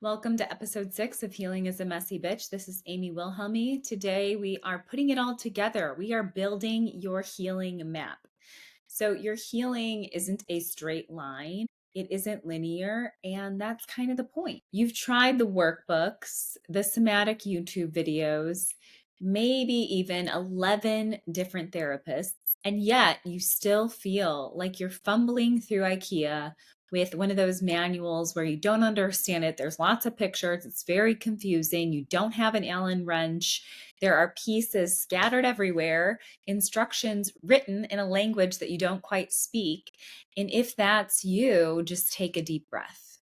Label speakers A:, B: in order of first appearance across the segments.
A: Welcome to episode 6 of Healing is a Messy Bitch. This is Amy Wilhelmy. Today we are putting it all together. We are building your healing map. So your healing isn't a straight line. It isn't linear, and that's kind of the point. You've tried the workbooks, the somatic YouTube videos, maybe even 11 different therapists, and yet you still feel like you're fumbling through IKEA with one of those manuals where you don't understand it. There's lots of pictures. It's very confusing. You don't have an Allen wrench. There are pieces scattered everywhere, instructions written in a language that you don't quite speak. And if that's you, just take a deep breath.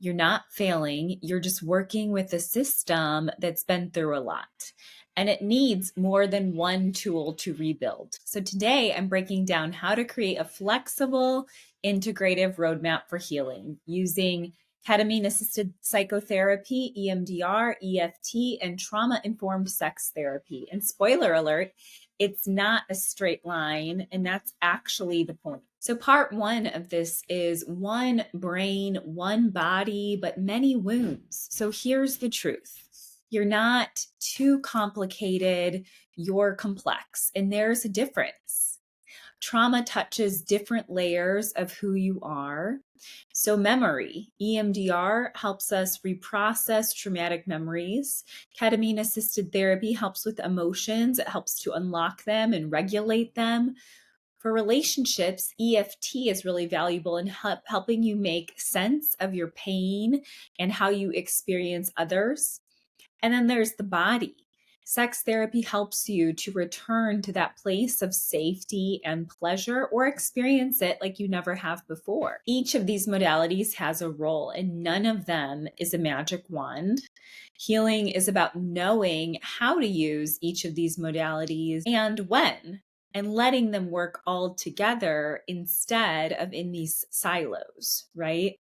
A: You're not failing. You're just working with a system that's been through a lot. And it needs more than one tool to rebuild. So today I'm breaking down how to create a flexible, integrative roadmap for healing using ketamine-assisted psychotherapy, EMDR, EFT, and trauma-informed sex therapy. And spoiler alert, it's not a straight line, and that's actually the point. So part 1 of this is one brain, one body, but many wounds. So here's the truth. You're not too complicated, you're complex, and there's a difference. Trauma touches different layers of who you are. So memory, EMDR helps us reprocess traumatic memories. Ketamine-assisted therapy helps with emotions. It helps to unlock them and regulate them. For relationships, EFT is really valuable in helping you make sense of your pain and how you experience others. And then there's the body. Sex therapy helps you to return to that place of safety and pleasure or experience it like you never have before. Each of these modalities has a role, and none of them is a magic wand. Healing is about knowing how to use each of these modalities and when, and letting them work all together instead of in these silos, right?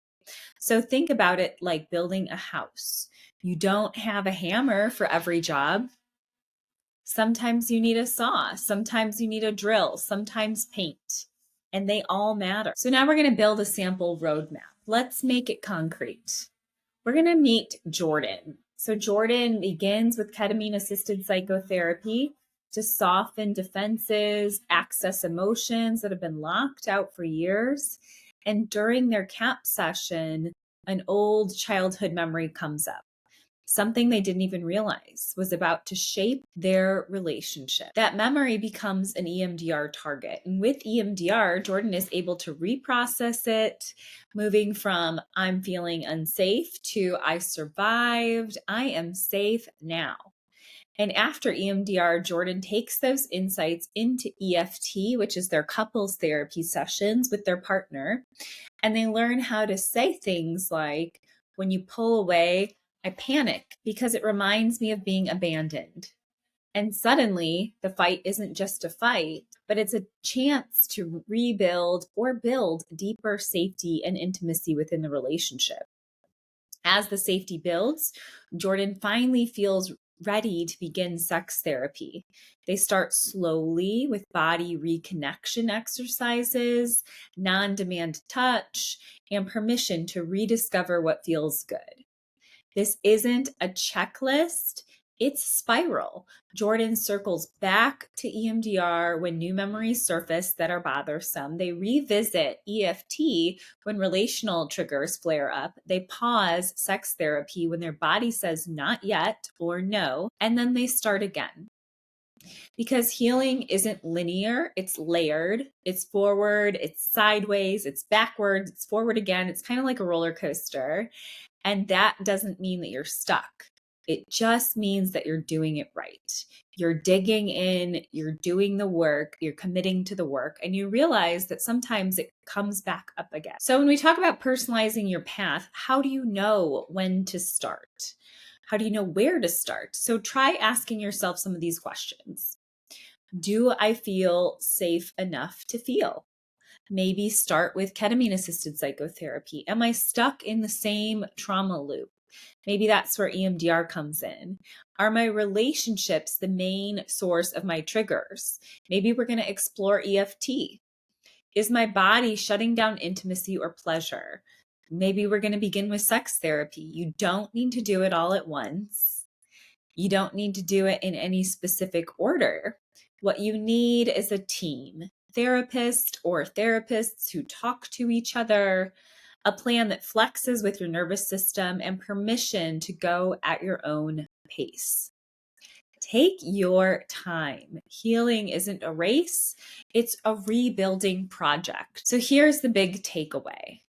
A: So think about it like building a house. You don't have a hammer for every job. Sometimes you need a saw. Sometimes you need a drill. Sometimes paint. And they all matter. So now we're going to build a sample roadmap. Let's make it concrete. We're going to meet Jordan. So Jordan begins with ketamine-assisted psychotherapy to soften defenses, access emotions that have been locked out for years. And during their CAP session, an old childhood memory comes up. Something they didn't even realize was about to shape their relationship. That memory becomes an EMDR target. And with EMDR, Jordan is able to reprocess it, moving from I'm feeling unsafe to I survived, I am safe now. And after EMDR, Jordan takes those insights into EFT, which is their couples therapy sessions with their partner. And they learn how to say things like, when you pull away, I panic because it reminds me of being abandoned. And suddenly, the fight isn't just a fight, but it's a chance to rebuild or build deeper safety and intimacy within the relationship. As the safety builds, Jordan finally feels ready to begin sex therapy. They start slowly with body reconnection exercises, non-demand touch, and permission to rediscover what feels good. This isn't a checklist, it's a spiral. Jordan circles back to EMDR when new memories surface that are bothersome. They revisit EFT when relational triggers flare up. They pause sex therapy when their body says not yet or no, and then they start again. Because healing isn't linear, it's layered, it's forward, it's sideways, it's backwards, it's forward again. It's kind of like a roller coaster. And that doesn't mean that you're stuck. It just means that you're doing it right. You're digging in, you're doing the work, you're committing to the work, and you realize that sometimes it comes back up again. So when we talk about personalizing your path, how do you know when to start? How do you know where to start? So try asking yourself some of these questions. Do I feel safe enough to feel? Maybe start with ketamine-assisted psychotherapy. Am I stuck in the same trauma loop? Maybe that's where EMDR comes in. Are my relationships the main source of my triggers? Maybe we're going to explore EFT. Is my body shutting down intimacy or pleasure? Maybe we're going to begin with sex therapy. You don't need to do it all at once. You don't need to do it in any specific order. What you need is a team, therapist or therapists who talk to each other, a plan that flexes with your nervous system, and permission to go at your own pace. Take your time. Healing isn't a race, it's a rebuilding project. So here's the big takeaway.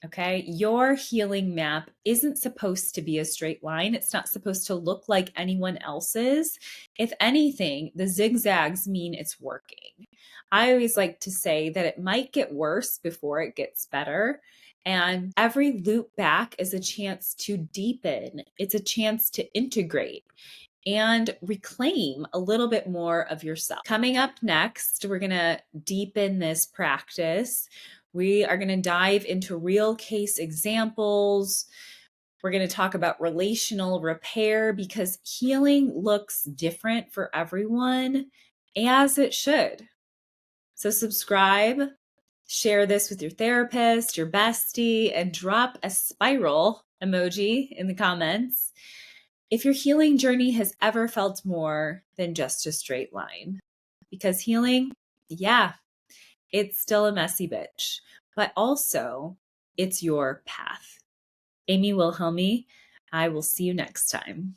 A: Okay, your healing map isn't supposed to be a straight line. It's not supposed to look like anyone else's. If anything, the zigzags mean it's working. I always like to say that it might get worse before it gets better. And every loop back is a chance to deepen, it's a chance to integrate and reclaim a little bit more of yourself. Coming up next, we're going to deepen this practice. We are going to dive into real case examples. We're going to talk about relational repair because healing looks different for everyone, as it should. So subscribe, share this with your therapist, your bestie, and drop a spiral emoji in the comments if your healing journey has ever felt more than just a straight line. Because healing, yeah, it's still a messy bitch, but also it's your path. Amy Wilhelmy, I will see you next time.